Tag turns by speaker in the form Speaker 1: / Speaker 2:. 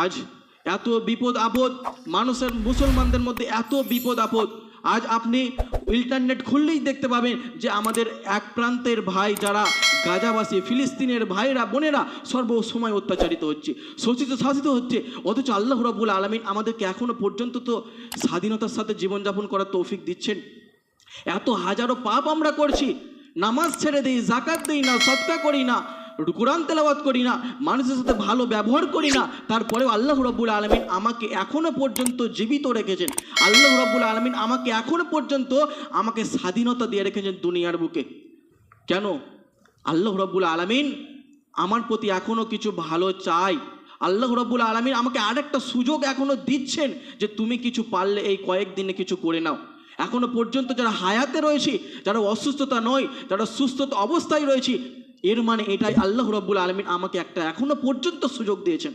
Speaker 1: আজ এত বিপদ আপদ, মানুষের মুসলমানদের মধ্যে এত বিপদ আপদ। আজ আপনি ইন্টারনেট খুললেই দেখতে পাবেন যে আমাদের এক প্রান্তের ভাই যারা গাজাবাসী, ফিলিস্তিনের ভাইরা বোনেরা সর্বসময় অত্যাচারিত হচ্ছে, শোষিত শাসিত হচ্ছে। অথচ আল্লাহ রাব্বুল আলামিন আমাদেরকে এখনো পর্যন্ত তো স্বাধীনতার সাথে জীবনযাপন করার তৌফিক দিচ্ছেন। এত হাজারো পাপ আমরা করছি, নামাজ ছেড়ে দিই, জাকাত দিই না, সদকা করি না, কোরআন তেলাওয়াত করি না, মানুষের সাথে ভালো ব্যবহার করি না, তারপরেও আল্লাহ রাব্বুল আলামিন আমাকে এখনো পর্যন্ত জীবিত রেখেছেন। আল্লাহ রাব্বুল আলামিন আমাকে এখনো পর্যন্ত আমাকে স্বাধীনতা দিয়ে রেখেছেন দুনিয়ার বুকে। কেন? আল্লাহ রাব্বুল আলামিন আমার প্রতি এখনো কিছু ভালো চাই। আল্লাহ রাব্বুল আলামিন আমাকে আরেকটা সুযোগ এখনো দিচ্ছেন যে তুমি কিছু পারলে এই কয়েকদিনে কিছু করে নাও। এখনো পর্যন্ত যারা হায়াতে রয়েছি, যারা অসুস্থতা নয়, যারা সুস্থতা অবস্থায় রয়েছি, এর মানে এটাই আল্লাহ রাব্বুল আলামিন আমাকে একটা এখনো পর্যন্ত সুযোগ দিয়েছেন।